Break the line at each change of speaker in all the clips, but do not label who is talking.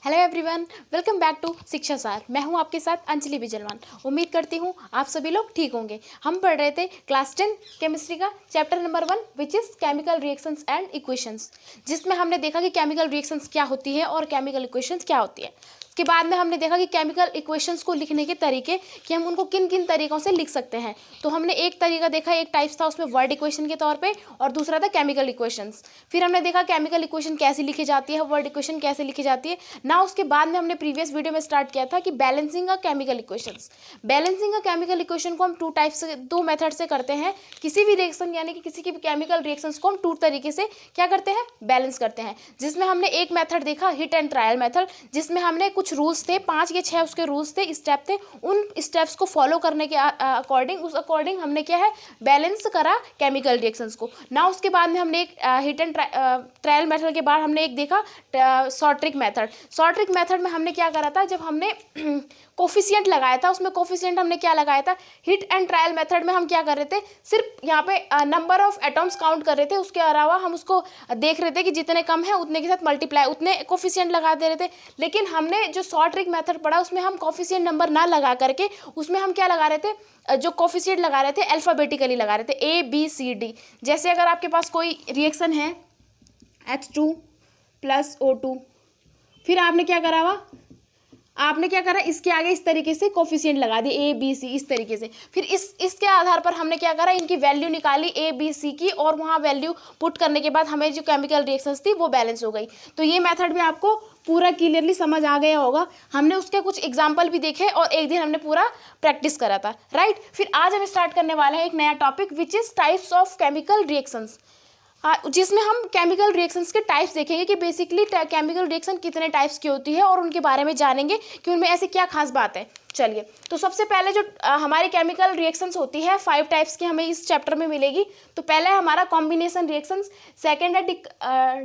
Hello everyone, welcome back to Shiksha Saar. मैं हूं आपके साथ अंजलि बिजलवान। उम्मीद करती हूं आप सभी लोग ठीक होंगे। हम पढ़ रहे थे क्लास 10 केमिस्ट्री का chapter number 1 which is chemical reactions and equations, जिसमें हमने देखा कि केमिकल रिएक्शंस क्या होती है और केमिकल इक्वेशंस क्या होती है। उसके बाद में हमने देखा कि केमिकल इक्वेशंस को लिखने के तरीके कि हम उनको किन किन तरीक़ों से लिख सकते हैं। तो हमने एक तरीका देखा, एक टाइप्स था उसमें वर्ड इक्वेशन के तौर पे, और दूसरा था केमिकल इक्वेशंस। फिर हमने देखा केमिकल इक्वेशन कैसे लिखी जाती है, वर्ड इक्वेशन कैसे लिखी जाती है ना। उसके बाद में हमने प्रीवियस वीडियो में स्टार्ट किया था कि balancing a chemical equations. Balancing a chemical equation को हम दो मेथड से करते हैं। किसी भी रिएक्शन यानी कि किसी की भी केमिकल रिएक्शंस को हम टू तरीके से क्या करते हैं, बैलेंस करते हैं। जिसमें हमने एक मेथड देखा हिट एंड ट्रायल मेथड, जिसमें हमने कुछ रूल्स थे, 5 या 6 उसके रूल्स थे, स्टेप थे। उन स्टेप्स को फॉलो करने के अकॉर्डिंग हमने क्या है, बैलेंस करा केमिकल रिएक्शंस को ना। उसके बाद में हमने एक हिट एंड ट्रायल मेथड के बाद हमने एक देखा short trick method. Short trick method में हमने क्या करा था, जब हमने कोफिशिएंट लगाया था, उसमें कोफिशिएंट हमने क्या लगाया था। हिट एंड ट्रायल मेथड में हम क्या कर रहे थे, सिर्फ यहाँ पे नंबर ऑफ एटम्स काउंट कर रहे थे। उसके अलावा हम उसको देख रहे थे कि जितने कम है उतने के साथ मल्टीप्लाई, उतने कोफिशिएंट लगा दे रहे थे। लेकिन हमने जो शॉर्ट ट्रिक मेथड पढ़ा उसमें हम कोफिशिएंट नंबर ना लगा करके उसमें हम क्या लगा रहे थे, जो कोफिशिएंट लगा रहे थे अल्फाबेटिकली लगा रहे थे, ABCD। जैसे अगर आपके पास कोई रिएक्शन है H2 + O2, फिर आपने क्या करा हुआ, आपने क्या करा, इसके आगे इस तरीके से कोफिशिएंट लगा दिए ABC इस तरीके से। फिर इसके आधार पर हमने क्या करा, इनकी वैल्यू निकाली ABC की, और वहाँ वैल्यू पुट करने के बाद हमें जो केमिकल रिएक्शंस थी वो बैलेंस हो गई। तो ये मेथड भी आपको पूरा क्लियरली समझ आ गया होगा। हमने उसके कुछ एग्जाम्पल भी देखे और एक दिन हमने पूरा प्रैक्टिस करा था, राइट। फिर आज हम स्टार्ट करने वाले हैं एक नया topic which is types of chemical reactions, जिसमें हम केमिकल रिएक्शंस के टाइप्स देखेंगे कि बेसिकली केमिकल रिएक्शन कितने टाइप्स की होती है और उनके बारे में जानेंगे कि उनमें ऐसी क्या खास बात है। चलिए, तो सबसे पहले जो हमारी केमिकल रिएक्शंस होती है 5 टाइप्स की हमें इस चैप्टर में मिलेगी। तो पहला है हमारा कॉम्बिनेशन रिएक्शंस, सेकंड है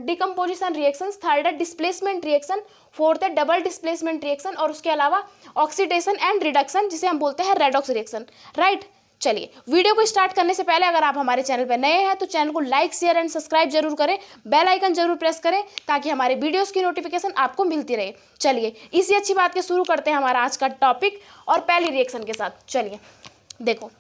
डिकम्पोजिशन रिएक्शंस, थर्ड है डिस्प्लेसमेंट रिएक्शन, फोर्थ है डबल डिस्प्लेसमेंट रिएक्शन, और उसके अलावा ऑक्सीडेशन एंड रिडक्शन जिसे हम बोलते हैं रेडॉक्स रिएक्शन, राइट। चलिए, वीडियो को स्टार्ट करने से पहले अगर आप हमारे चैनल पर नए हैं तो चैनल को लाइक शेयर एंड सब्सक्राइब जरूर करें, बेल आइकन जरूर प्रेस करें ताकि हमारे वीडियोस की नोटिफिकेशन आपको मिलती रहे। चलिए, इसी अच्छी बात के शुरू करते हैं हमारा आज का टॉपिक, और पहली रिएक्शन के साथ। चलिए देखो,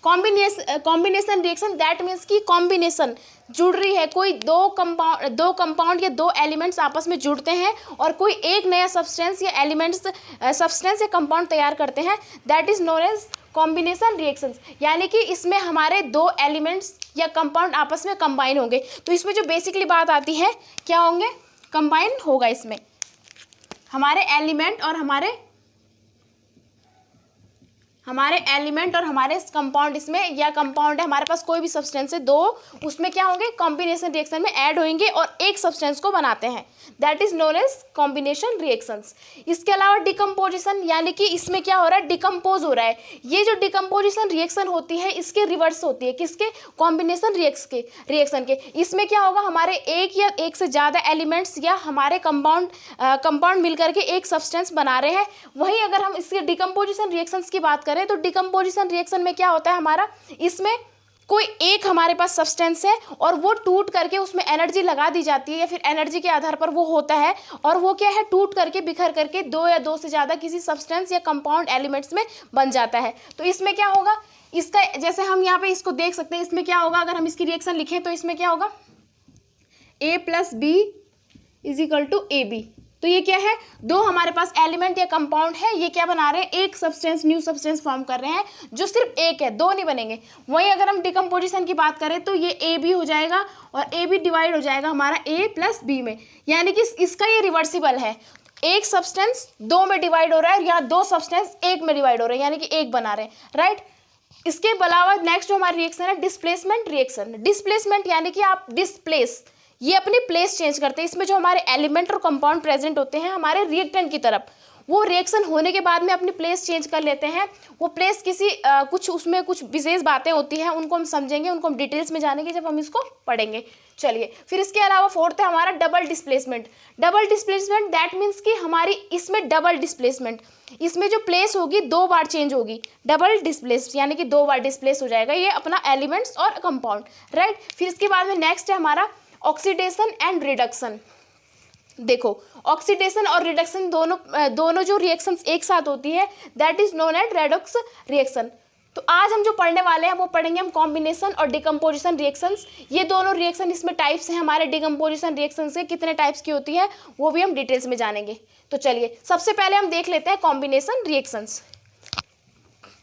कॉम्बिनेशन रिएक्शन, दैट मीन्स कि कॉम्बिनेशन जुड़ रही है, कोई दो कंपाउंड या दो एलिमेंट्स आपस में जुड़ते हैं और कोई एक नया सब्सटेंस या कंपाउंड तैयार करते हैं, that is known as combination reactions. यानी कि इसमें हमारे दो एलिमेंट्स या कंपाउंड आपस में कंबाइन होंगे। तो इसमें जो बेसिकली बात आती है, क्या होंगे, कंबाइन होगा इसमें हमारे एलिमेंट और हमारे कंपाउंड, इसमें या कंपाउंड है हमारे पास कोई भी सब्सटेंस है दो, उसमें क्या होंगे, कॉम्बिनेशन रिएक्शन में ऐड होंगे और एक सब्सटेंस को बनाते हैं, that is known as combination reactions. इसके अलावा डिकम्पोजिशन, यानी कि इसमें क्या हो रहा है, डिकम्पोज हो रहा है। ये जो डिकम्पोजिशन रिएक्शन होती है इसके रिवर्स होती है, किसके, कॉम्बिनेशन रिएक्शन के। इसमें क्या होगा, हमारे एक या एक से ज़्यादा एलिमेंट्स या हमारे कंपाउंड मिलकर के एक सब्सटेंस बना रहे हैं। वहीं अगर हम इसके डिकम्पोजिशन रिएक्शंस की बात करें तो डिकम्पोजिशन रिएक्शन में क्या होता है हमारा, इसमें कोई एक हमारे पास सब्सटेंस है और वो टूट करके उसमें एनर्जी लगा दी जाती है, या फिर एनर्जी के आधार पर वो होता है, और वो क्या है, टूट करके बिखर करके दो या दो से ज़्यादा किसी सब्सटेंस या कंपाउंड एलिमेंट्स में बन जाता है। तो इसमें क्या होगा, इसका जैसे हम यहाँ पे इसको देख सकते हैं, इसमें क्या होगा, अगर हम इसकी रिएक्शन लिखें तो इसमें क्या होगा, A + B = AB। तो ये क्या है, दो हमारे पास एलिमेंट या कंपाउंड है, ये क्या बना रहे हैं, एक सब्सटेंस, न्यू सब्सटेंस फॉर्म कर रहे हैं जो सिर्फ एक है, दो नहीं बनेंगे। वहीं अगर हम डिकम्पोजिशन की बात करें तो ये AB हो जाएगा और AB डिवाइड हो जाएगा हमारा A + B में, यानी कि इसका ये रिवर्सिबल है। एक सब्सटेंस दो में डिवाइड हो रहा है या दो सब्सटेंस एक में डिवाइड हो रहे हैं, यानी कि एक बना रहे हैं, राइट। इसके अलावा नेक्स्ट जो हमारी रिएक्शन है डिस्प्लेसमेंट रिएक्शन। डिस्प्लेसमेंट यानी कि आप डिस्प्लेस, ये अपनी प्लेस चेंज करते हैं। इसमें जो हमारे एलिमेंट और कंपाउंड प्रेजेंट होते हैं हमारे रिएक्टेंट की तरफ, वो रिएक्शन होने के बाद में अपनी प्लेस चेंज कर लेते हैं। वो प्लेस किसी कुछ उसमें कुछ विशेष बातें होती हैं, उनको हम समझेंगे, उनको हम डिटेल्स में जानेंगे जब हम इसको पढ़ेंगे। चलिए, फिर इसके अलावा फोर्थ है हमारा double displacement. Double displacement that means कि हमारी इसमें डबल डिस्प्लेसमेंट, इसमें जो प्लेस होगी दो बार चेंज होगी, डबल डिस्प्लेस यानी कि दो बार डिस्प्लेस हो जाएगा ये अपना एलिमेंट्स और कंपाउंड, राइट। फिर इसके बाद में नेक्स्ट है हमारा ऑक्सीडेशन एंड रिडक्शन। देखो ऑक्सीडेशन और रिडक्शन दोनों जो रिएक्शंस एक साथ होती है that is known as redox reaction. तो आज हम जो पढ़ने वाले हैं वो पढ़ेंगे हम कॉम्बिनेशन और डिकम्पोजिशन रिएक्शंस। ये दोनों रिएक्शन इसमें टाइप्स हैं हमारे डिकम्पोजिशन रिएक्शन से, कितने टाइप्स की होती है वो भी हम डिटेल्स में जानेंगे। तो चलिए सबसे पहले हम देख लेते हैं कॉम्बिनेशन रिएक्शंस।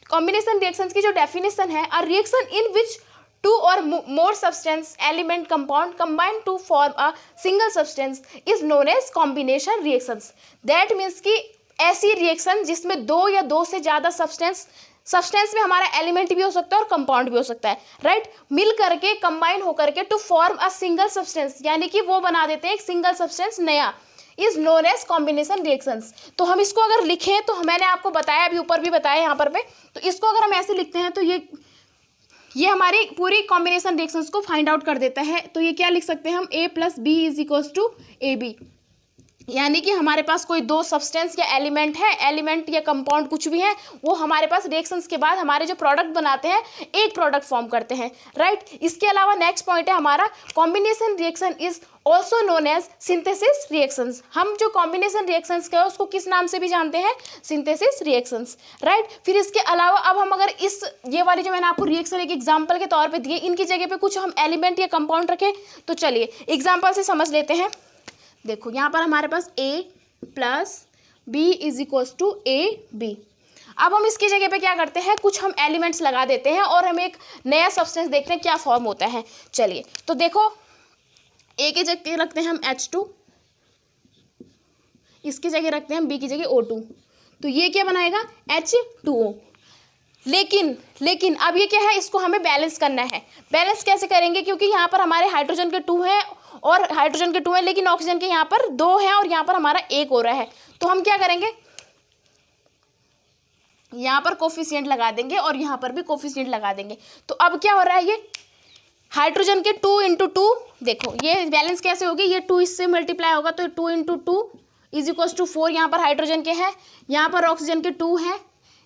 कॉम्बिनेशन रिएक्शंस की जो डेफिनेशन है, a reaction in which two or more substance element compound combine to form a single substance is known as combination reactions। that means कि ऐसी रिएक्शन जिसमें दो या दो से ज़्यादा सब्सटेंस में हमारा एलिमेंट भी हो सकता है और कंपाउंड भी हो सकता है, राइट, मिल करके कंबाइन होकर के to form a single substance, यानी कि वो बना देते हैं एक सिंगल सब्सटेंस नया, is known as combination reactions. तो हम इसको अगर लिखें तो मैंने आपको बताया, अभी ऊपर भी बताया यहाँ पर पे, तो इसको अगर हम ऐसे लिखते हैं तो ये हमारी पूरी कॉम्बिनेशन रिएक्शंस को फाइंड आउट कर देता है। तो ये क्या लिख सकते हैं हम, A + B = AB, यानी कि हमारे पास कोई दो सब्सटेंस या एलिमेंट या कंपाउंड कुछ भी है, वो हमारे पास रिएक्शंस के बाद हमारे जो प्रोडक्ट बनाते हैं एक प्रोडक्ट फॉर्म करते हैं, राइट। इसके अलावा नेक्स्ट पॉइंट है हमारा combination reaction is also known as synthesis reactions. हम जो कॉम्बिनेशन रिएक्शंस का है उसको किस नाम से भी जानते हैं, सिंथेसिस रिएक्शंस, राइट। फिर इसके अलावा अब हम अगर ये वाली जो मैंने आपको रिएक्शन एक एग्जाम्पल के तौर पर दिए, इनकी जगह पे कुछ हम एलिमेंट या कंपाउंड रखें, तो चलिए एग्जाम्पल से समझ लेते हैं। देखो यहाँ पर हमारे पास A + B = AB। अब हम इसकी जगह पे क्या करते हैं, कुछ हम एलिमेंट्स लगा देते हैं और हम एक नया सब्सटेंस देखते हैं क्या फॉर्म होता है। चलिए तो देखो A की जगह रखते हैं हम H2, इसकी जगह रखते हैं हम B की जगह O2, तो ये क्या बनाएगा, H2O। लेकिन अब ये क्या है, इसको हमें बैलेंस करना है। बैलेंस कैसे करेंगे, क्योंकि यहाँ पर हमारे हाइड्रोजन के 2 हैं और हाइड्रोजन के 2 हैं, लेकिन ऑक्सीजन के यहाँ पर 2 हैं और यहाँ पर हमारा 1 हो रहा है। तो हम क्या करेंगे, यहाँ पर कोफिशिएंट लगा देंगे और यहाँ पर भी कोफिशिएंट लगा देंगे। तो अब क्या हो रहा है, ये हाइड्रोजन के 2 × 2, देखो ये बैलेंस कैसे होगी, ये 2 इससे मल्टीप्लाई होगा तो 2 × 2 = 4। यहाँ पर हाइड्रोजन के हैं, यहाँ पर ऑक्सीजन के 2 हैं,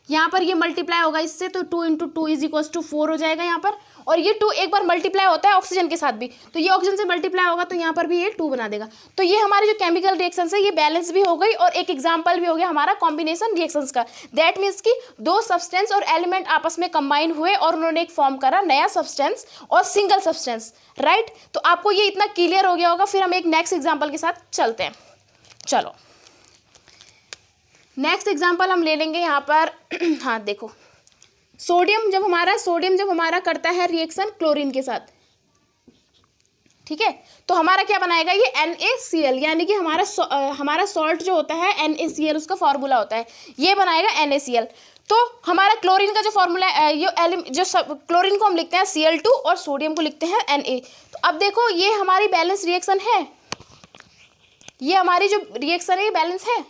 यहाँ पर ये मल्टीप्लाई होगा इससे, तो 2 × 2 = 4 हो जाएगा यहाँ पर। और ये 2 एक बार मल्टीप्लाई होता है ऑक्सीजन के साथ भी, तो ये ऑक्सीजन से मल्टीप्लाई होगा तो यहाँ पर भी ये 2 बना देगा। तो ये हमारी जो केमिकल रिएक्शंस है ये बैलेंस भी हो गई और एक एग्जांपल भी हो गया हमारा कॉम्बिनेशन रिएक्शंस का। दैट मीन्स कि दो सब्सटेंस और एलिमेंट आपस में कंबाइन हुए और उन्होंने एक फॉर्म करा नया सब्सटेंस और सिंगल सब्सटेंस, राइट। तो आपको ये इतना क्लियर हो गया होगा। फिर हम एक नेक्स्ट एग्जाम्पल के साथ चलते हैं। चलो नेक्स्ट एग्जाम्पल हम ले लेंगे यहाँ पर हाँ देखो, सोडियम जब हमारा करता है रिएक्शन क्लोरीन के साथ, ठीक है, तो हमारा क्या बनाएगा, ये NaCl, यानी कि हमारा सॉल्ट जो होता है NaCl, उसका फॉर्मूला होता है, ये बनाएगा NaCl। तो हमारा क्लोरीन का जो फॉर्मूला क्लोरीन को हम लिखते हैं Cl2 और सोडियम को लिखते हैं Na। तो अब देखो ये हमारी बैलेंस रिएक्शन है, ये हमारी जो रिएक्शन है ये बैलेंस है,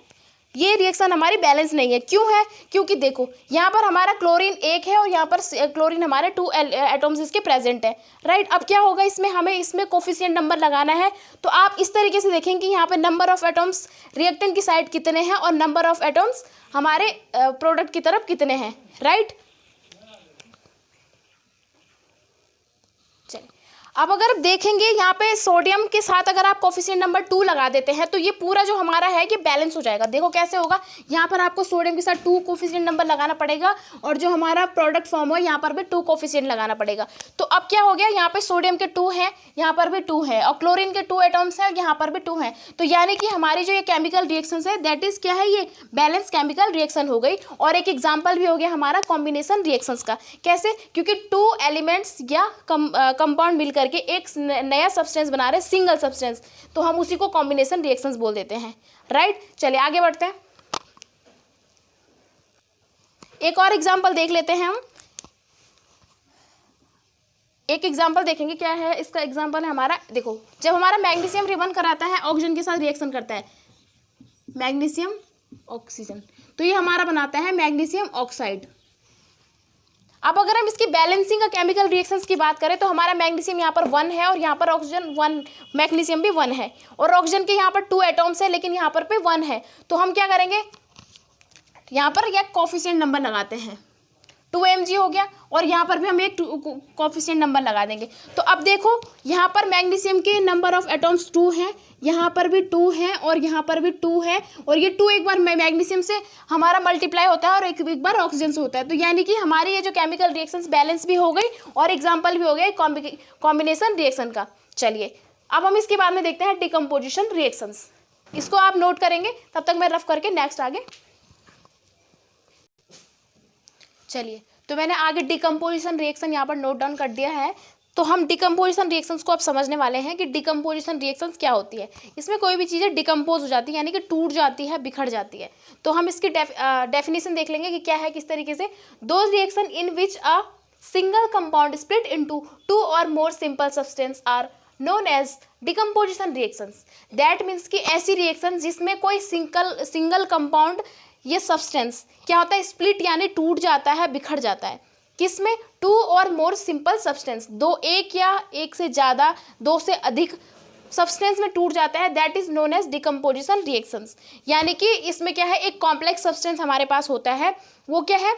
ये रिएक्शन हमारी बैलेंस नहीं है। क्यों है, क्योंकि देखो यहाँ पर हमारा क्लोरीन 1 है और यहाँ पर क्लोरीन हमारे 2 एटम्स इसके प्रेजेंट है, राइट। अब क्या होगा, हमें इसमें कोफिशिएंट नंबर लगाना है। तो आप इस तरीके से देखेंगे कि यहाँ पर नंबर ऑफ एटम्स रिएक्टेंट की साइड कितने हैं और नंबर ऑफ एटम्स हमारे प्रोडक्ट की तरफ कितने हैं, राइट। चलिए अब अगर देखेंगे यहाँ पे सोडियम के साथ अगर आप कोफिशिएंट नंबर 2 लगा देते हैं तो ये पूरा जो हमारा है ये बैलेंस हो जाएगा। देखो कैसे होगा, यहाँ पर आपको सोडियम के साथ 2 कोफिशिएंट नंबर लगाना पड़ेगा और जो हमारा प्रोडक्ट फॉर्म हो यहाँ पर भी 2 कोफिशिएंट लगाना पड़ेगा। तो अब क्या हो गया, यहाँ पे सोडियम के 2 हैं, यहाँ पर भी 2 है और क्लोरीन के 2 एटम्स हैं, यहाँ पर भी 2 हैं। तो यानी कि हमारी जो ये केमिकल रिएक्शन है दैट इज क्या है, ये बैलेंस केमिकल रिएक्शन हो गई। और एक एग्जाम्पल भी हो गया हमारा कॉम्बिनेशन रिएक्शन का। कैसे, क्योंकि 2 एलिमेंट्स या कंपाउंड मिलकर के एक नया सब्सटेंस बना रहे, सिंगल सब्सटेंस, तो हम उसी को कॉम्बिनेशन रिएक्शंस बोल देते हैं, राइट। चलिए आगे बढ़ते हैं, एक और एग्जांपल देख लेते हैं हम। एक एग्जांपल देखेंगे क्या है, इसका एग्जांपल है हमारा, देखो जब हमारा मैग्नीशियम रिबन कराता है ऑक्सीजन के साथ रिएक्शन करता है, मैग्नीशियम ऑक्सीजन, तो ये हमारा बनाता है मैग्नीशियम ऑक्साइड। अब अगर हम इसकी बैलेंसिंग का केमिकल रिएक्शंस की बात करें तो हमारा मैग्नीशियम यहाँ पर 1 है और यहाँ पर ऑक्सीजन 1, मैग्नीशियम भी 1 है और ऑक्सीजन के यहाँ पर 2 एटम्स है लेकिन यहाँ पर पे 1 है। तो हम क्या करेंगे, यहाँ पर एक कोफिशिएंट नंबर लगाते हैं, 2 mg हो गया और यहाँ पर भी हम एक कोफिशिएंट नंबर लगा देंगे। तो अब देखो यहाँ पर मैग्नीशियम के नंबर ऑफ एटम्स 2 हैं, यहाँ पर भी 2 है और यहाँ पर भी 2 है, और ये 2 एक बार मैग्नीशियम से हमारा मल्टीप्लाई होता है और एक बार ऑक्सीजन से होता है। तो यानी कि हमारी ये जो केमिकल रिएक्शंस बैलेंस भी हो गई और एग्जाम्पल भी हो गया कॉम्बिनेशन रिएक्शन का। चलिए अब हम इसके बाद में देखते हैं डिकम्पोजिशन रिएक्शंस। इसको आप नोट करेंगे, तब तक मैं रफ करके नेक्स्ट आगे। चलिए तो मैंने आगे डिकम्पोजिशन रिएक्शन यहाँ पर नोट डाउन कर दिया है। तो हम डिकम्पोजिशन रिएक्शंस को अब समझने वाले हैं कि डिकम्पोजिशन रिएक्शंस क्या होती है। इसमें कोई भी चीज़ें डिकम्पोज हो जाती है, यानी कि टूट जाती है, बिखर जाती है। तो हम इसकी डेफिनेशन देख लेंगे कि क्या है, किस तरीके से। Those reaction in which a single compound split into 2 और more simple substance are known as decomposition reactions. That means कि ऐसी रिएक्शन जिसमें कोई सिंगल कंपाउंड ये सब्सटेंस क्या होता है, स्प्लिट यानी टूट जाता है, बिखर जाता है। किसमें? 2 और मोर सिंपल सब्सटेंस, एक या एक से ज़्यादा, 2 से अधिक सब्सटेंस में टूट जाता है। That is known as decomposition reactions. यानी कि इसमें क्या है, एक कॉम्प्लेक्स सब्सटेंस हमारे पास होता है, वो क्या है,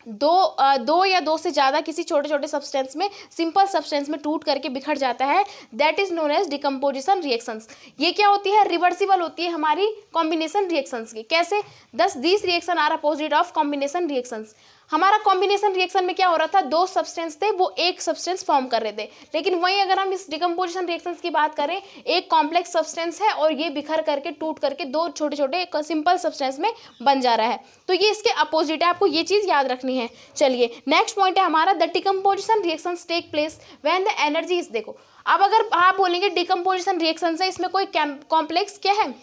दो या दो से ज़्यादा किसी छोटे छोटे सब्सटेंस में, सिंपल सब्सटेंस में टूट करके बिखर जाता है। That is known as decomposition reactions. ये क्या होती है, रिवर्सिबल होती है हमारी कॉम्बिनेशन रिएक्शंस की। कैसे? Thus these reaction are opposite of combination reactions. हमारा कॉम्बिनेशन रिएक्शन में क्या हो रहा था, 2 सब्सटेंस थे, वो एक सब्सटेंस फॉर्म कर रहे थे। लेकिन वहीं अगर हम इस डिकम्पोजिशन रिएक्शंस की बात करें, एक कॉम्प्लेक्स सब्सटेंस है और ये बिखर करके टूट करके 2 छोटे छोटे सिंपल सब्सटेंस में बन जा रहा है। तो ये इसके अपोजिट है, आपको ये चीज़ याद रखनी है। चलिए नेक्स्ट पॉइंट है हमारा, the decomposition reactions take place when the energy is. देखो अब अगर आप बोलेंगे डिकम्पोजिशन रिएक्शन है, इसमें कोई कॉम्प्लेक्स क्या है,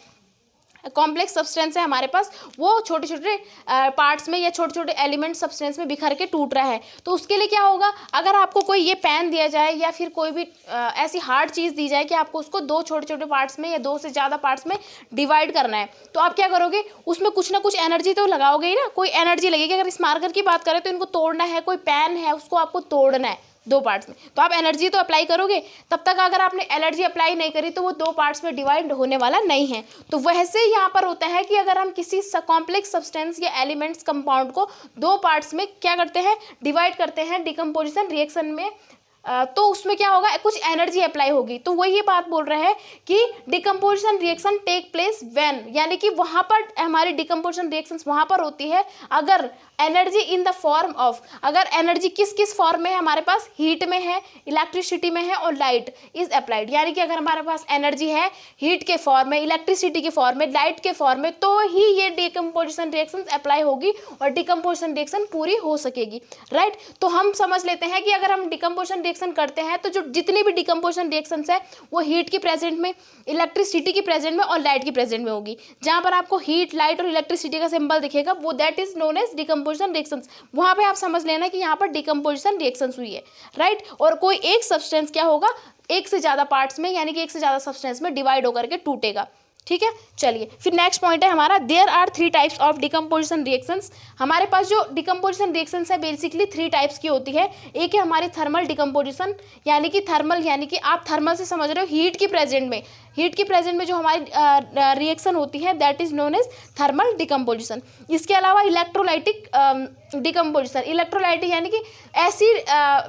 कॉम्प्लेक्स सब्सटेंस है हमारे पास, वो छोटे छोटे पार्ट्स में या छोटे छोटे एलिमेंट सब्सटेंस में बिखर के टूट रहा है। तो उसके लिए क्या होगा, अगर आपको कोई ये पेन दिया जाए या फिर कोई भी ऐसी हार्ड चीज़ दी जाए कि आपको उसको 2 छोटे छोटे पार्ट्स में या 2 से ज़्यादा पार्ट्स में डिवाइड करना है, तो आप क्या करोगे, उसमें कुछ ना कुछ एनर्जी तो लगाओगे ही ना, कोई एनर्जी लगेगी। अगर इस मार्कर की बात करें तो इनको तोड़ना है, कोई पेन है उसको आपको तोड़ना है 2 पार्ट्स में, तो आप एनर्जी तो अप्लाई करोगे। तब तक अगर आपने एनर्जी अप्लाई नहीं करी तो वो 2 पार्ट्स में डिवाइड होने वाला नहीं है। तो वैसे यहाँ पर होता है कि अगर हम किसी कॉम्प्लेक्स सब्सटेंस या एलिमेंट्स कंपाउंड को 2 पार्ट्स में क्या करते हैं, डिवाइड करते हैं डिकम्पोजिशन रिएक्शन में, तो उसमें क्या होगा, कुछ एनर्जी अप्लाई होगी। तो वही बात बोल रहे हैं कि decomposition reaction take place when, यानी कि वहाँ पर हमारी डिकम्पोजिशन रिएक्शंस वहाँ पर होती है अगर energy in the form of, अगर एनर्जी किस किस फॉर्म में है हमारे पास, हीट में है, इलेक्ट्रिसिटी में है और लाइट इज अप्लाइड। यानी कि अगर हमारे पास एनर्जी है हीट के फॉर्म में, इलेक्ट्रिसिटी के फॉर्म में, लाइट के फॉर्म में, तो ही ये डिकम्पोजिशन रिएक्शन अप्लाई होगी और डिकम्पोजिशन रिएक्शन पूरी हो सकेगी। राइट, तो हम समझ लेते हैं कि अगर हम डिकम्पोजिशन रिएक्शन करते हैं तो जो जितनी भी डिकम्पोजिशन रिएक्शंस है वो हीट की प्रेजेंट में, इलेक्ट्रिसिटी की प्रेजेंट में और लाइट की प्रेजेंट में होगी। जहाँ पर आपको हीट, लाइट और इलेक्ट्रिसिटी का सिंबल दिखेगा वो that is known as decomposition reactions. वहाँ पे आप समझ लेना कि यहाँ पर डिकम्पोजिशन रिएक्शंस हुई है। राइट, और कोई एक सब्सटेंस क्या होगा, एक से ज़्यादा पार्ट्स में, यानी कि एक से ज़्यादा सब्सटेंस में डिवाइड होकर के टूटेगा। ठीक है, चलिए फिर नेक्स्ट पॉइंट है हमारा, there are 3 types of decomposition reactions. हमारे पास जो डिकम्पोजिशन रिएक्शंस है बेसिकली 3 टाइप्स की होती है। एक है हमारी थर्मल डिकम्पोजिशन, यानी कि थर्मल, यानी कि आप थर्मल से समझ रहे हो हीट की प्रेजेंट में, हीट की प्रेजेंट में जो हमारी रिएक्शन होती है that is known as thermal decomposition. इसके अलावा इलेक्ट्रोलाइटिक डिकम्पोजिशन, इलेक्ट्रोलाइटिक यानी कि ऐसी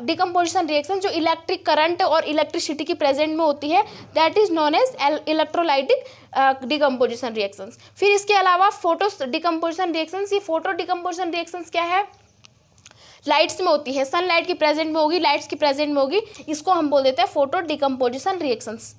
डिकम्पोजिशन रिएक्शन जो इलेक्ट्रिक करंट और इलेक्ट्रिसिटी की प्रेजेंट में होती है that is known as electrolytic decomposition reactions. फिर इसके अलावा फोटो डिकम्पोजिशन रिएक्शंस, ये फोटो डिकम्पोजिशन रिएक्शंस क्या है, लाइट्स में होती है, सनलाइट की प्रेजेंट में होगी, लाइट्स की प्रेजेंट में होगी, इसको हम बोल देते हैं फोटो डिकम्पोजिशन रिएक्शंस।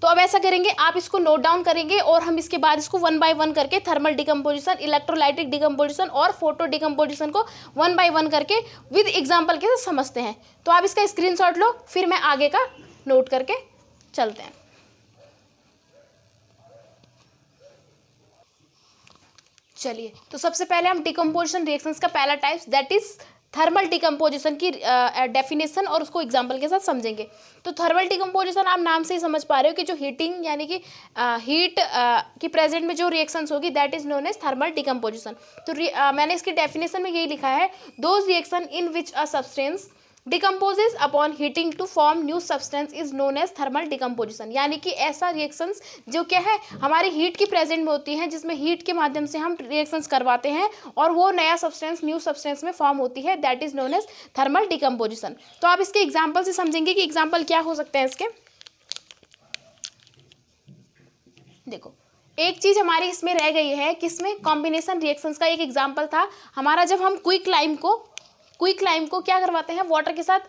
तो अब ऐसा करेंगे, आप इसको नोट डाउन करेंगे और हम इसके बाद इसको 1 बाय 1 करके थर्मल डिकम्पोजिशन, इलेक्ट्रोलाइटिक डिकम्पोजिशन और फोटो डिकम्पोजिशन को 1 बाय 1 करके विद एग्जाम्पल के साथ समझते हैं। तो आप इसका स्क्रीनशॉट लो, फिर मैं आगे का नोट करके चलते हैं। चलिए तो सबसे पहले हम डिकम्पोजिशन रिएक्शंस का पहला types that is thermal decomposition की डेफिनेशन और उसको एग्जांपल के साथ समझेंगे। तो थर्मल डिकम्पोजिशन आप नाम से ही समझ पा रहे हो कि जो हीटिंग यानी कि हीट की प्रेजेंट में जो रिएक्शंस होगी that is known as thermal decomposition. तो मैंने इसकी डेफिनेशन में यही लिखा है, those reaction in which a substance decomposes upon heating to form new substance is known as thermal decomposition. यानी कि ऐसा रिएक्शंस जो क्या है हमारी हीट की प्रेजेंट में होती हैं, जिसमें हीट के माध्यम से हम रिएक्शंस करवाते हैं और वो नया सब्सटेंस न्यू सब्सटेंस में फॉर्म होती है that is known as thermal decomposition. तो आप इसके एग्जाम्पल से समझेंगे कि एग्जाम्पल क्या हो सकते हैं इसके। देखो एक चीज हमारी इसमें रह गई है, किसमें, कॉम्बिनेशन रिएक्शंस का एक एग्जांपल था हमारा, जब हम क्विक लाइम को क्या करवाते हैं, वाटर के साथ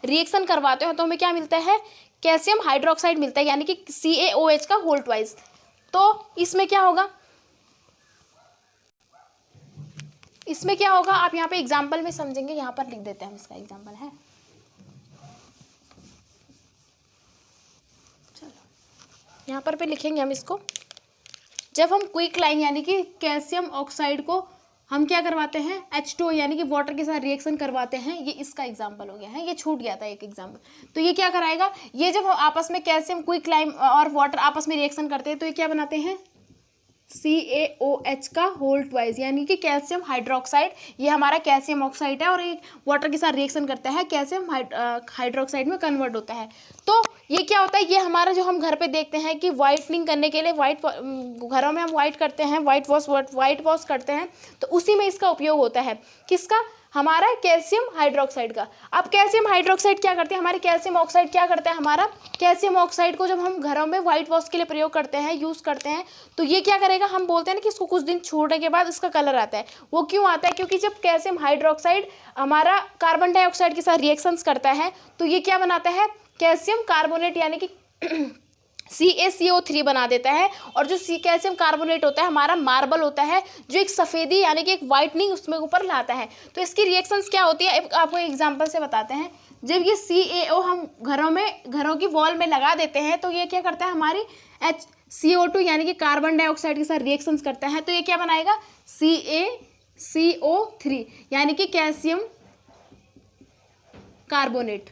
रिएक्शन करवाते हैं तो हमें क्या मिलता है, कैल्शियम हाइड्रोक्साइड मिलता है, यानी कि CaOH का होल ट्वाइस। तो इसमें क्या होगा, आप यहाँ पे एग्जाम्पल में समझेंगे, यहाँ पर लिख देते हैं, हम इसका एग्जाम्पल है, चलो यहाँ पर लिखेंगे हम इसको। जब हम क्विक लाइन यानी कि कैल्शियम ऑक्साइड को हम क्या करवाते हैं, H2O यानी कि वाटर के साथ रिएक्शन करवाते हैं, ये इसका एग्जाम्पल हो गया है, ये छूट गया था एक एग्जाम्पल। तो ये क्या कराएगा, ये जब आपस में कैल्शियम क्विक लाइम और वाटर आपस में रिएक्शन करते हैं तो ये क्या बनाते हैं, CaOH का होल ट्वाइस, यानी कि कैल्शियम हाइड्रोक्साइड। ये हमारा कैल्शियम ऑक्साइड है और एक वाटर के साथ रिएक्शन करता है, कैल्शियम हाइड्रोक्साइड में कन्वर्ट होता है। तो ये क्या होता है, ये हमारा जो हम घर पे देखते हैं कि वाइटनिंग करने के लिए घरों में हम वाइट करते हैं, वाइट वॉश करते हैं, तो उसी में इसका उपयोग होता है, किसका, हमारा कैल्शियम हाइड्रोक्साइड का। अब कैल्शियम हाइड्रोक्साइड क्या करते हैं, हमारे कैल्शियम ऑक्साइड क्या करता है, हमारा कैल्शियम ऑक्साइड को जब हम घरों में वाइट वॉश के लिए प्रयोग करते हैं, यूज़ करते हैं, तो ये क्या करेगा, हम बोलते हैं ना कि इसको कुछ दिन छोड़ने के बाद इसका कलर आता है। वो क्यों आता है, क्योंकि जब कैल्शियम हाइड्रोक्साइड हमारा कार्बन डाइऑक्साइड के साथ रिएक्शंस करता है तो ये क्या बनाता है, कैल्शियम कार्बोनेट यानी कि CaCO3 बना देता है। और जो कैल्शियम कार्बोनेट होता है हमारा मार्बल होता है, जो एक सफ़ेदी यानी कि एक वाइटनिंग उसमें ऊपर लाता है। तो इसकी रिएक्शंस क्या होती है, आपको एग्जांपल से बताते हैं। जब ये CaO हम घरों की वॉल में लगा देते हैं तो ये क्या करता है, हमारी CO2 यानी कि कार्बन डाइऑक्साइड के साथ रिएक्शंस करता है, तो ये क्या बनाएगा, CaCO3 यानी कि कैल्शियम कार्बोनेट।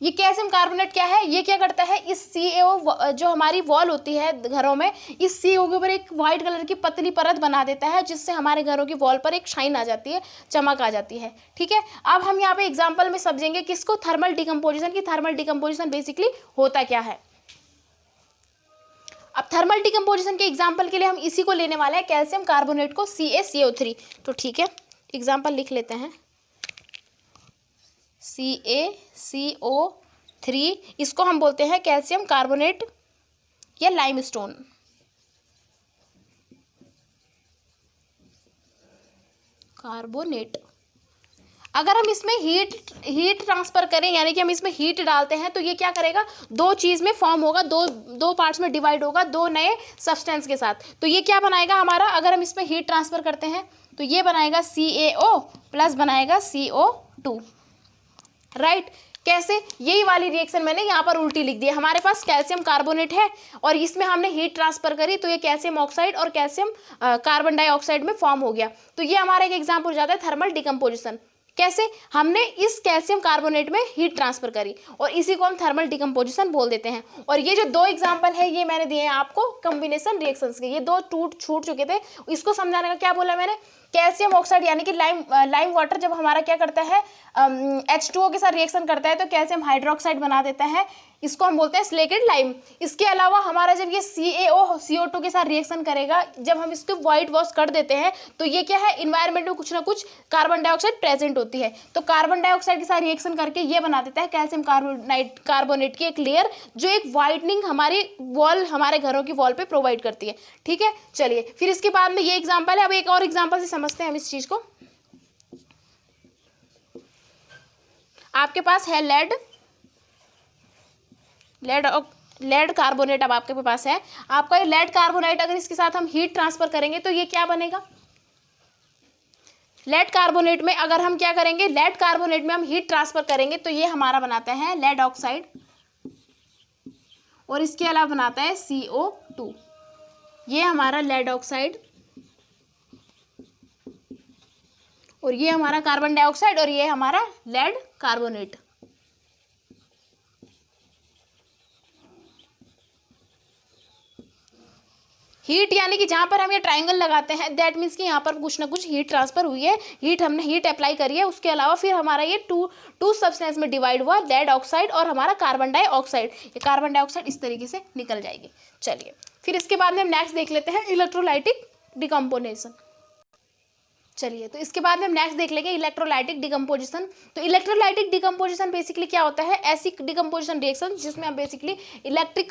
ये कैल्शियम कार्बोनेट क्या है, ये क्या करता है, इस CaO जो हमारी वॉल होती है घरों में, इस CO के ऊपर एक वाइट कलर की पतली परत बना देता है, जिससे हमारे घरों की वॉल पर एक शाइन आ जाती है, चमक आ जाती है। ठीक है, अब हम यहाँ पे एग्जांपल में समझेंगे किसको, थर्मल डिकम्पोजिशन की। थर्मल डिकम्पोजिशन बेसिकली होता क्या है। अब थर्मल डिकम्पोजिशन के एग्जाम्पल के लिए हम इसी को लेने वाले हैं, कैल्शियम कार्बोनेट को, CaCO3। तो ठीक है, एग्जाम्पल लिख लेते हैं, CaCO3, इसको हम बोलते हैं कैल्शियम कार्बोनेट या लाइमस्टोन। कार्बोनेट, अगर हम इसमें हीट ट्रांसफर करें, यानी कि हम इसमें हीट डालते हैं, तो ये क्या करेगा, दो चीज़ में फॉर्म होगा, दो पार्ट्स में डिवाइड होगा, दो नए सब्सटेंस के साथ। तो ये क्या बनाएगा हमारा, अगर हम इसमें हीट ट्रांसफर करते हैं तो ये बनाएगा CaO प्लस बनाएगा CO2, राइट। कैसे, यही वाली रिएक्शन मैंने यहाँ पर उल्टी लिख दी है। हमारे पास कैल्शियम कार्बोनेट है और इसमें हमने हीट ट्रांसफर करी, तो ये कैल्शियम ऑक्साइड और कैल्शियम कार्बन डाइऑक्साइड में फॉर्म हो गया। तो ये हमारा एक एग्जाम्पल हो जाता है थर्मल डिकम्पोजिशन। कैसे, हमने इस कैल्शियम कार्बोनेट में हीट ट्रांसफर करी और इसी को हम थर्मल डिकम्पोजिशन बोल देते हैं। और ये जो दो एग्जाम्पल है ये मैंने दिए हैं आपको कॉम्बिनेशन रिएक्शंस के, ये दो छूट चुके थे। इसको समझाने का क्या बोला मैंने, कैल्शियम ऑक्साइड यानी कि लाइम वाटर जब हमारा क्या करता है, H2O के साथ रिएक्शन करता है तो कैल्शियम हाइड्रोक्साइड बना देता है, इसको हम बोलते हैं स्लेकेट लाइम। इसके अलावा हमारा जब ये CaO CO2 के साथ रिएक्शन करेगा, जब हम इसको वाइट वॉश कर देते हैं तो ये क्या है, इन्वायरमेंट में कुछ ना कुछ कार्बन डाइऑक्साइड प्रेजेंट होती है, तो कार्बन डाइऑक्साइड के साथ रिएक्शन करके ये बना देता है कैल्शियम कार्बोनेट की एक लेयर, जो एक वाइटनिंग हमारी वॉल, हमारे घरों की वॉल पे प्रोवाइड करती है। ठीक है, चलिए फिर इसके बाद में ये एग्जाम्पल है। अब एक और एग्जाम्पल से समझते हैं हम इस चीज को। आपके पास है लेड कार्बोनेट, अब आपके पास है आपका ये लेड कार्बोनेट। अगर इसके साथ हम हीट ट्रांसफर करेंगे तो ये क्या बनेगा, लेड कार्बोनेट में अगर हम क्या करेंगे, लेड कार्बोनेट में हम हीट ट्रांसफर करेंगे तो ये हमारा बनाता है लेड ऑक्साइड और इसके अलावा बनाता है CO2। ये हमारा लेड ऑक्साइड और ये हमारा कार्बन डाइऑक्साइड और ये हमारा लेड कार्बोनेट। हीट यानी कि जहाँ पर हम ये ट्रायंगल लगाते हैं दैट मीन्स कि यहाँ पर कुछ ना कुछ हीट ट्रांसफर हुई है, हमने हीट अप्लाई करी है। उसके अलावा फिर हमारा ये टू सब्सटेंस में डिवाइड हुआ, लेड ऑक्साइड और हमारा कार्बन डाइऑक्साइड। ये कार्बन डाइऑक्साइड इस तरीके से निकल जाएगी। चलिए फिर इसके बाद में हम नेक्स्ट देख लेते हैं इलेक्ट्रोलाइटिक डिकम्पोजिशन। चलिए, तो इसके बाद में हम नेक्स्ट देख लेंगे इलेक्ट्रोलाइटिक डिकम्पोजिशन। तो इलेक्ट्रोलाइटिक डिकम्पोजिशन बेसिकली क्या होता है, ऐसी डिकम्पोजिशन रिएक्शन जिसमें हम बेसिकली इलेक्ट्रिक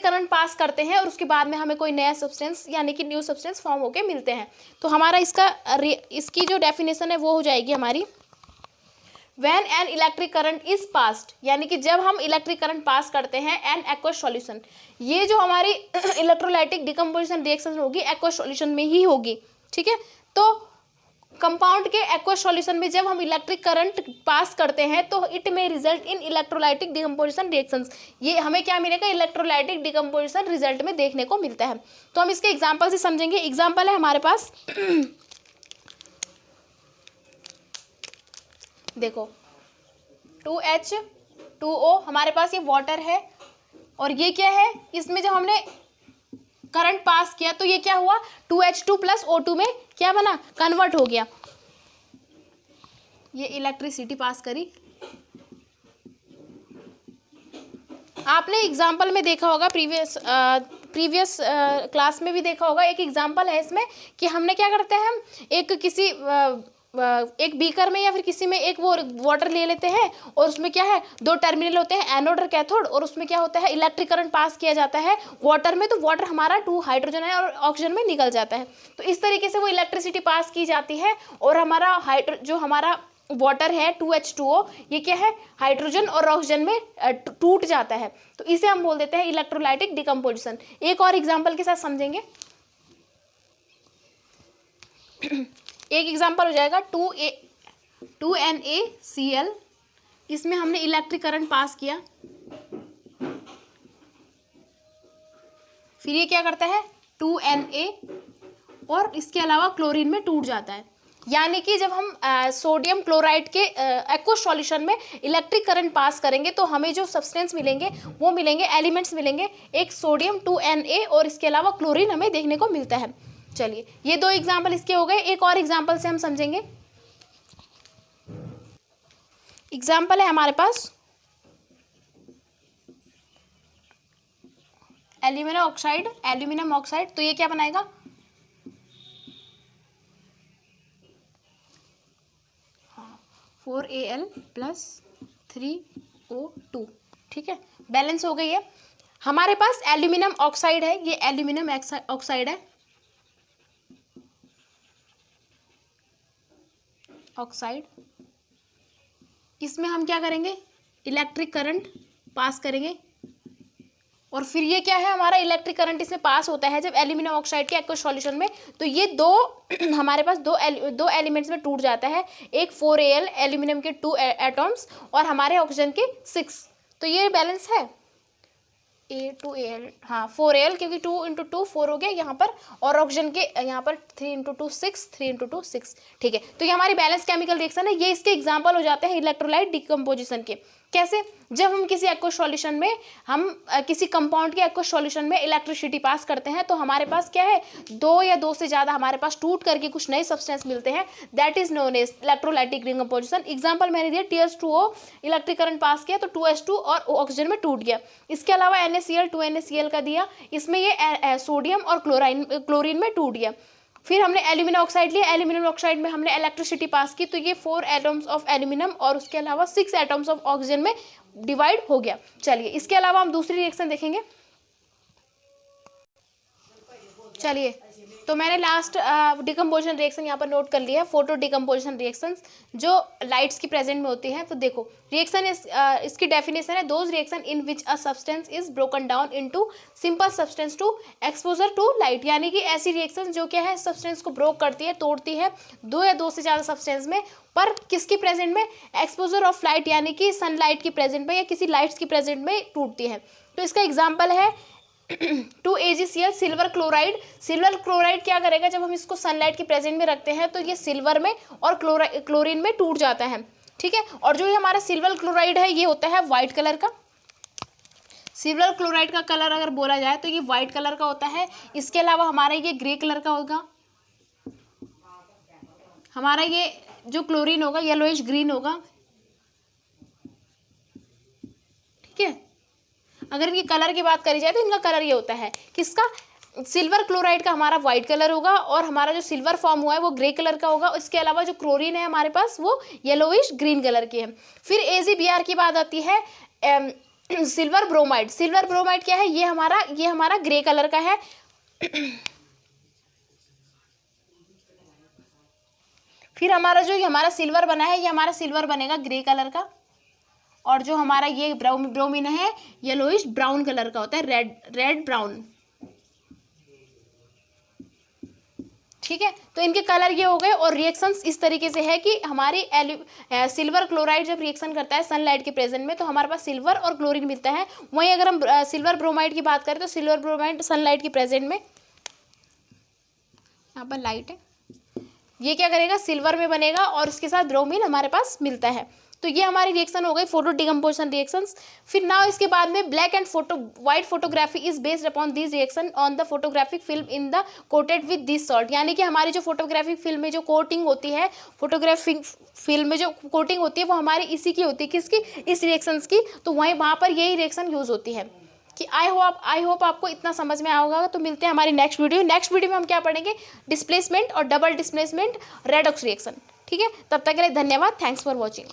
करंट पास करते हैं और उसके बाद में हमें कोई नया सब्सटेंस यानी कि न्यू सब्सटेंस फॉर्म होके मिलते हैं। तो हमारा इसकी जो डेफिनेशन है वो हो जाएगी हमारी, When an electric current is passed, यानी कि जब हम इलेक्ट्रिक करंट पास करते हैं एन एक्वस सॉल्यूशन, ये जो हमारी इलेक्ट्रोलाइटिक डिकम्पोजिशन रिएक्शन होगी एक्वस सॉल्यूशन में ही होगी, ठीक है। तो कंपाउंड के एक्वस सॉल्यूशन में जब हम इलेक्ट्रिक करंट पास करते हैं तो इट में result in electrolytic decomposition reactions, ये हमें क्या मिलेगा, इलेक्ट्रोलाइटिक डिकम्पोजिशन रिजल्ट में देखने को मिलता है। तो हम इसके एग्जाम्पल से समझेंगे। एग्जाम्पल है हमारे पास देखो 2H2O, हमारे पास ये वाटर है और ये क्या है, इसमें जब हमने करंट पास किया तो ये क्या हुआ, 2H2 प्लस O2 में क्या बना, कन्वर्ट हो गया, ये इलेक्ट्रिसिटी पास करी। आपने एग्जाम्पल में देखा होगा, प्रीवियस क्लास में भी देखा होगा, एक एग्जाम्पल है इसमें कि हमने क्या करते हैं, हम एक बीकर में या फिर किसी में एक वो वाटर ले लेते हैं और उसमें क्या है, दो टर्मिनल होते हैं, एनोड और कैथोड, और उसमें क्या होता है, इलेक्ट्रिक करंट पास किया जाता है वाटर में, तो वाटर हमारा 2 हाइड्रोजन है और ऑक्सीजन में निकल जाता है। तो इस तरीके से वो इलेक्ट्रिसिटी पास की जाती है और हमारा जो हमारा वाटर है 2H2O, ये क्या है, हाइड्रोजन और ऑक्सीजन में टूट जाता है। तो इसे हम बोल देते हैं इलेक्ट्रोलाइटिक डिकम्पोजिशन। एक और एग्जाम्पल के साथ समझेंगे। एक एग्जांपल हो जाएगा 2NaCl, इसमें हमने इलेक्ट्रिक करंट पास किया, फिर ये क्या करता है 2Na और इसके अलावा क्लोरीन में टूट जाता है। यानी कि जब हम सोडियम क्लोराइड के एक्वस सॉल्यूशन में इलेक्ट्रिक करंट पास करेंगे तो हमें जो सब्सटेंस मिलेंगे वो मिलेंगे, एलिमेंट्स मिलेंगे, एक सोडियम 2Na और इसके अलावा क्लोरीन हमें देखने को मिलता है। चलिए, ये 2 एग्जाम्पल इसके हो गए। एक और एग्जाम्पल से हम समझेंगे। एग्जाम्पल है हमारे पास एल्यूमिनियम ऑक्साइड, तो ये क्या बनाएगा, हाँ 4Al प्लस 3O2, ठीक है, बैलेंस हो गई है। हमारे पास एल्यूमिनियम ऑक्साइड है, ये एल्यूमिनियम ऑक्साइड है, ऑक्साइड, इसमें हम क्या करेंगे, इलेक्ट्रिक करंट पास करेंगे और फिर ये क्या है, हमारा इलेक्ट्रिक करंट इसमें पास होता है जब एल्यूमिनियम ऑक्साइड के एक्वस सॉल्यूशन में, तो ये हमारे पास दो एलिमेंट्स में टूट जाता है, एक 4Al एल्यूमिनियम के 2 एटॉम्स और हमारे ऑक्सीजन के 6, तो ये बैलेंस है A2Al, हाँ 4Al, क्योंकि 2 × 2 4 हो गया यहाँ पर, और ऑक्सीजन के यहाँ पर 3 × 2 6, 3 × 2 6, ठीक है। तो ये हमारी बैलेंस केमिकल रिएक्शन है। ये इसके एग्जांपल हो जाते हैं इलेक्ट्रोलाइट डिकम्पोजिशन के। कैसे, जब हम किसी एक्वस सॉल्यूशन में, हम किसी कंपाउंड के एक्वस सॉल्यूशन में इलेक्ट्रिसिटी पास करते हैं तो हमारे पास क्या है, 2 या 2 से ज़्यादा हमारे पास टूट करके कुछ नए सब्सटेंस मिलते हैं, that is known as electrolytic decomposition. Example मैंने दिया, TH2O इलेक्ट्रिक करंट पास किया तो 2H2 और ऑक्सीजन में टूट गया। इसके अलावा NaCl 2NaCl का दिया, इसमें ये सोडियम और क्लोरीन में टूट गया। फिर हमने एल्यूमिनियम ऑक्साइड लिया, एल्यूमिनियम ऑक्साइड में हमने इलेक्ट्रिसिटी पास की तो ये 4 एटम्स ऑफ एल्यूमिनियम और उसके अलावा 6 एटम्स ऑफ ऑक्सीजन में डिवाइड हो गया। चलिए, इसके अलावा हम दूसरी रिएक्शन देखेंगे। चलिए, तो मैंने लास्ट डिकम्पोजिशन रिएक्शन यहाँ पर नोट कर लिया है, फोटो डिकम्पोजिशन रिएक्शंस जो लाइट्स की प्रेजेंट में होती हैं। तो देखो, रिएक्शन इसकी डेफिनेशन है, those reaction in which a substance is broken down into simple substance to exposure to light, यानी कि ऐसी रिएक्शन जो क्या है, सब्सटेंस को ब्रोक करती है, तोड़ती है 2 या 2 से ज़्यादा सब्सटेंस में, पर किसकी प्रेजेंट में, एक्सपोजर ऑफ लाइट, यानी कि सनलाइट की प्रेजेंट में या किसी लाइट्स की प्रेजेंट में टूटती है। तो इसका एग्जाम्पल है 2AgCl silver chloride. Silver chloride क्या करेगा, जब हम इसको सनलाइट की प्रेजेंट में रखते हैं तो ये सिल्वर में और क्लोरीन में टूट जाता है, ठीक है। और जो ये हमारा सिल्वर क्लोराइड है ये होता है वाइट कलर का। सिल्वर क्लोराइड का कलर अगर बोला जाए तो ये वाइट कलर का होता है। इसके अलावा हमारा ये ग्रे कलर का होगा, हमारा ये जो क्लोरीन होगा येलोइश ग्रीन होगा, ठीक है। अगर इनकी कलर की बात करी जाए तो इनका कलर ये होता है, किसका, सिल्वर क्लोराइड का हमारा वाइट कलर होगा और हमारा जो सिल्वर फॉर्म हुआ है वो ग्रे कलर का होगा। इसके अलावा जो क्लोरीन है हमारे पास वो येलोइश ग्रीन कलर की है। फिर AgBr की बात आती है सिल्वर ब्रोमाइड। सिल्वर ब्रोमाइड क्या है, ये हमारा ग्रे कलर का है। फिर हमारा जो हमारा सिल्वर बना है ये हमारा सिल्वर बनेगा ग्रे कलर का, और जो हमारा ये ब्रोमीन है येलोइश ब्राउन कलर का होता है, रेड ब्राउन। ठीक है, तो इनके कलर ये हो गए। और रिएक्शंस इस तरीके से है कि हमारी सिल्वर क्लोराइड जब रिएक्शन करता है सनलाइट के प्रेजेंट में तो हमारे पास सिल्वर और क्लोरीन मिलता है। वहीं अगर हम सिल्वर ब्रोमाइड की बात करें तो सिल्वर ब्रोमाइड सनलाइट के प्रेजेंट में, यहाँ पर लाइट है, ये क्या करेगा सिल्वर में बनेगा और उसके साथ ब्रोमीन हमारे पास मिलता है। तो ये हमारी रिएक्शन हो गई फोटो डिकम्पोजिशन रिएक्शंस। फिर नाउ इसके बाद में black and white photography is based upon this reaction on the photographic film in the coated with this salt. यानी कि हमारी जो फोटोग्राफिक फिल्म में जो कोटिंग होती है, फोटोग्राफिक फिल्म में जो कोटिंग होती है वो हमारी इसी की होती है, किसकी, इस रिएक्शंस की। तो वहाँ पर यही रिएक्शन यूज होती है। कि आई होप आपको इतना समझ में आया होगा। तो मिलते हैं हमारी नेक्स्ट वीडियो में हम क्या पढ़ेंगे, डिस्प्लेसमेंट और डबल डिस्प्लेसमेंट रेडॉक्स रिएक्शन। ठीक है, तब तक के लिए धन्यवाद। Thanks for watching.